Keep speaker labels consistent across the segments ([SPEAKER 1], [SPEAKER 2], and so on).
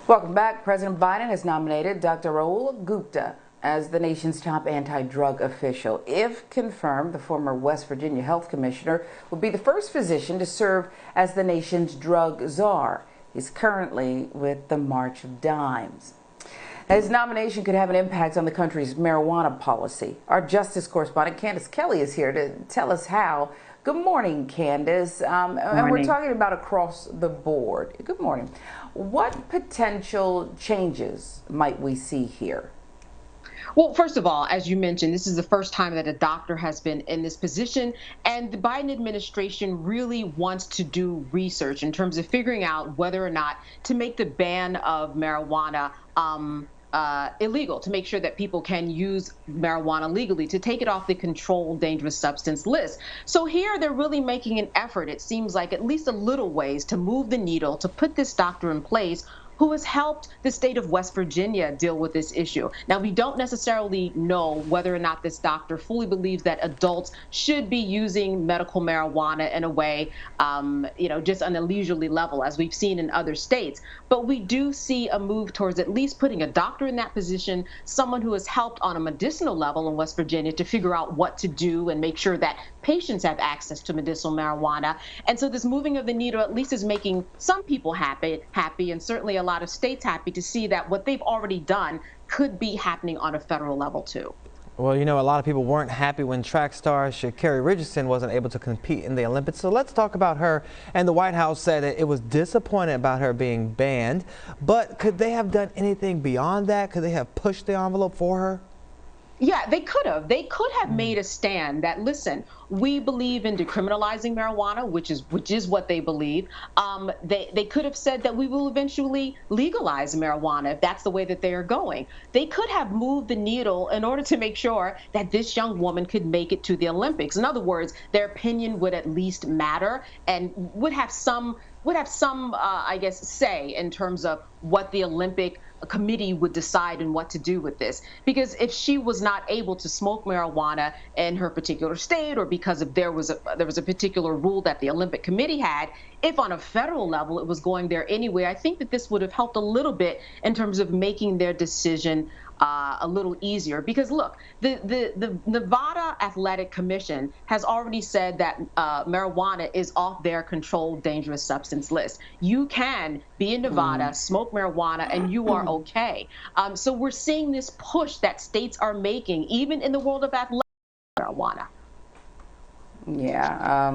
[SPEAKER 1] Welcome back. President Biden has nominated Dr. Rahul Gupta as the nation's top anti-drug official. If confirmed, the former West Virginia health commissioner will be the first physician to serve as the nation's drug czar. He's currently with the March of Dimes. His nomination could have an impact on the country's marijuana policy. Our justice correspondent, Candace Kelley, is here to tell us how. Good morning, Candace. And we're talking about across the board. Good morning. What potential changes might we see here?
[SPEAKER 2] Well, first of all, as you mentioned, this is the first time that a doctor has been in this position, and the Biden administration really wants to do research in terms of figuring out whether or not to make the ban of marijuana illegal, to make sure that people can use marijuana legally, to take it off the controlled dangerous substance list. So here they're really making an effort, it seems like, at least a little ways to move the needle, to put this doctor in place who has helped the state of West Virginia deal with this issue. Now, we don't necessarily know whether or not this doctor fully believes that adults should be using medical marijuana in a way, just on a leisurely level, as we've seen in other states. But we do see a move towards at least putting a doctor in that position, someone who has helped on a medicinal level in West Virginia to figure out what to do and make sure that patients have access to medicinal marijuana. And so this moving of the needle at least is making some people happy, and certainly a lot of states happy to see that what they've already done could be happening on a federal level too.
[SPEAKER 3] Well, a lot of people weren't happy when track star Sha'Carri Richardson wasn't able to compete in the Olympics. So let's talk about her. And the White House said that it was disappointed about her being banned. But could they have done anything beyond that? Could they have pushed the envelope for her?
[SPEAKER 2] Yeah, they could have. They could have made a stand that, listen, we believe in decriminalizing marijuana, which is what they believe. They could have said that we will eventually legalize marijuana if that's the way that they are going. They could have moved the needle in order to make sure that this young woman could make it to the Olympics. In other words, their opinion would at least matter and would have some say in terms of what the Olympic committee would decide and what to do with this. Because if she was not able to smoke marijuana in her particular state, or because of there was a particular rule that the Olympic committee had, if on a federal level it was going there anyway, I think that this would have helped a little bit in terms of making their decision a little easier. Because look, the Nevada Athletic Commission has already said that marijuana is off their controlled dangerous substance list. You can be in Nevada, smoke marijuana, and you are okay. So we're seeing this push that states are making, even in the world of athletics, marijuana.
[SPEAKER 1] Yeah,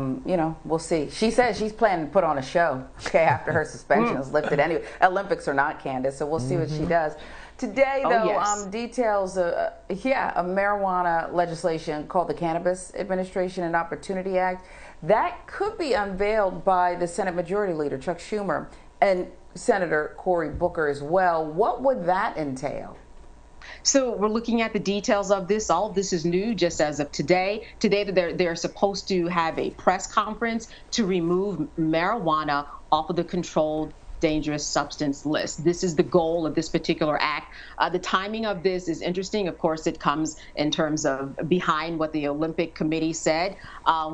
[SPEAKER 1] we'll see. She says she's planning to put on a show, after her suspension is lifted. Anyway, Olympics or not, Candace, so we'll see what she does. Today, though, details of marijuana legislation called the Cannabis Administration and Opportunity Act that could be unveiled by the Senate Majority Leader, Chuck Schumer, and Senator Cory Booker as well. What would that entail?
[SPEAKER 2] So we're looking at the details of this. All of this is new just as of today. Today they're supposed to have a press conference to remove marijuana off of the controlled dangerous substance list. This is the goal of this particular act. The timing of this is interesting. Of course, it comes in terms of behind what the Olympic Committee said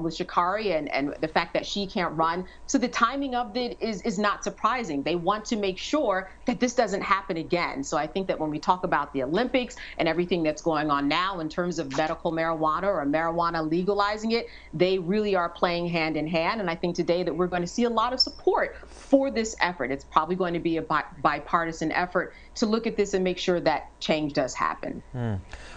[SPEAKER 2] with Sha'Carri and the fact that she can't run. So the timing of it is not surprising. They want to make sure that this doesn't happen again. So I think that when we talk about the Olympics and everything that's going on now in terms of medical marijuana or marijuana legalizing it, they really are playing hand in hand. And I think today that we're going to see a lot of support for this effort. It's probably going to be a bipartisan effort to look at this and make sure that change does happen.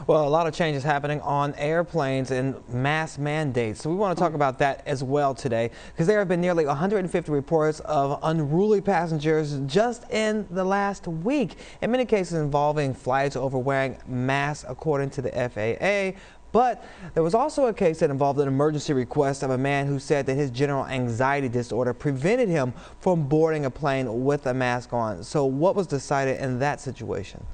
[SPEAKER 3] Well, a lot of change is happening on airplanes and mask mandates. So we want to talk about that as well today, because there have been nearly 150 reports of unruly passengers just in the last week, in many cases involving flights over wearing masks, according to the FAA. But there was also a case that involved an emergency request of a man who said that his general anxiety disorder prevented him from boarding a plane with a mask on. So what was decided in that situation?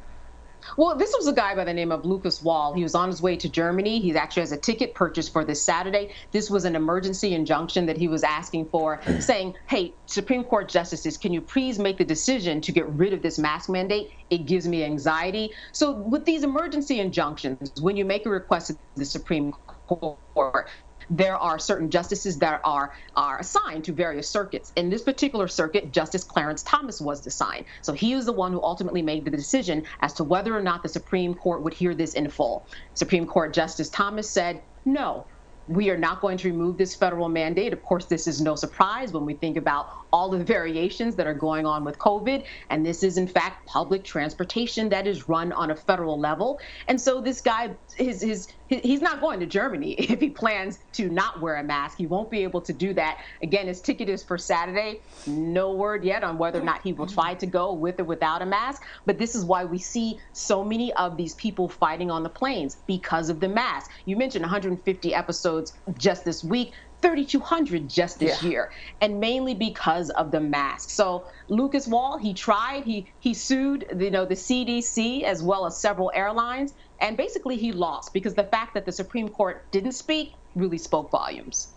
[SPEAKER 2] Well, this was a guy by the name of Lucas Wall. He was on his way to Germany. He actually has a ticket purchased for this Saturday. This was an emergency injunction that he was asking for, saying, hey, Supreme Court justices, can you please make the decision to get rid of this mask mandate? It gives me anxiety. So with these emergency injunctions, when you make a request to the Supreme Court, there are certain justices that are assigned to various circuits. In this particular circuit, Justice Clarence Thomas was assigned. So he was the one who ultimately made the decision as to whether or not the Supreme Court would hear this in full. Supreme Court Justice Thomas said, no, we are not going to remove this federal mandate. Of course, this is no surprise when we think about all the variations that are going on with COVID. And this is, in fact, public transportation that is run on a federal level. And so this guy, he's not going to Germany if he plans to not wear a mask. He won't be able to do that. Again, his ticket is for Saturday. No word yet on whether or not he will try to go with or without a mask. But this is why we see so many of these people fighting on the planes, because of the mask. You mentioned 150 episodes just this week, 3,200 just this year, and mainly because of the mask. So Lucas Wall, he tried, he sued, the CDC as well as several airlines, and basically he lost because the fact that the Supreme Court didn't speak really spoke volumes.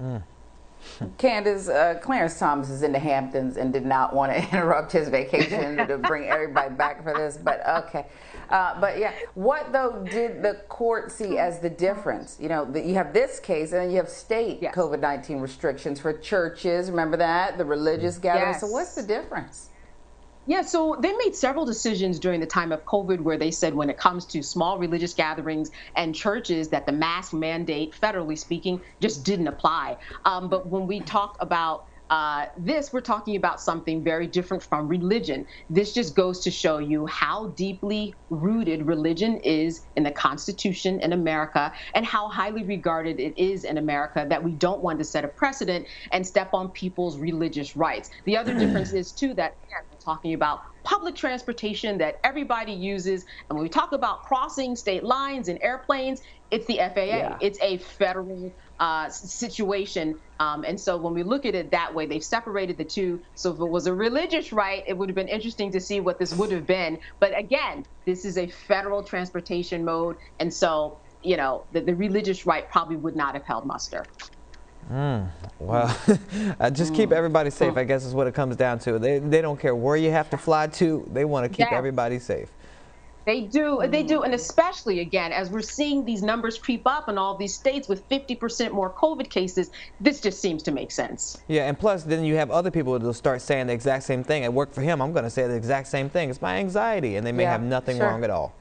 [SPEAKER 1] Candace, Clarence Thomas is in the Hamptons and did not want to interrupt his vacation to bring everybody back for this, but okay. But yeah, what though did the court see as the difference? You know, you have this case and then you have state COVID-19 restrictions for churches, remember that? The religious gatherings. So what's the difference?
[SPEAKER 2] Yeah, so they made several decisions during the time of COVID where they said when it comes to small religious gatherings and churches that the mask mandate, federally speaking, just didn't apply. But when we talk about this, we're talking about something very different from religion. This just goes to show you how deeply rooted religion is in the Constitution in America and how highly regarded it is in America that we don't want to set a precedent and step on people's religious rights. The other difference is, too, that we're talking about public transportation that everybody uses. And when we talk about crossing state lines in airplanes, it's the FAA. It's a federal situation. And so when we look at it that way, they've separated the two. So if it was a religious right, it would have been interesting to see what this would have been. But again, this is a federal transportation mode. And so, you know, the religious right probably would not have held muster.
[SPEAKER 3] Well, just keep everybody safe, I guess is what it comes down to. They don't care where you have to fly to. They want to keep everybody safe.
[SPEAKER 2] They do. And especially, again, as we're seeing these numbers creep up in all these states with 50% more COVID cases, this just seems to make sense.
[SPEAKER 3] Yeah, and plus then you have other people that will start saying the exact same thing. At work for him, I'm going to say the exact same thing. It's my anxiety, and they may have nothing wrong at all.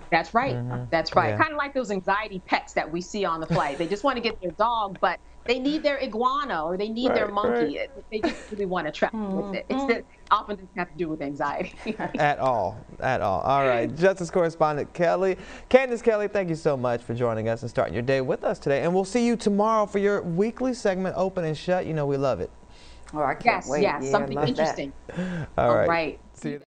[SPEAKER 2] That's right. That's right. Kind of like those anxiety pets that we see on the flight. They just want to get their dog, but they need their iguana or they need their monkey. They just really want to travel with it. It often doesn't have to do with anxiety.
[SPEAKER 3] At all. All right. Justice Correspondent Kelley. Candace Kelley, thank you so much for joining us and starting your day with us today. And we'll see you tomorrow for your weekly segment, Open and Shut. You know we love it.
[SPEAKER 1] Oh, I can't wait.
[SPEAKER 2] Yes, something interesting.
[SPEAKER 3] All right.
[SPEAKER 2] All right.
[SPEAKER 3] See you.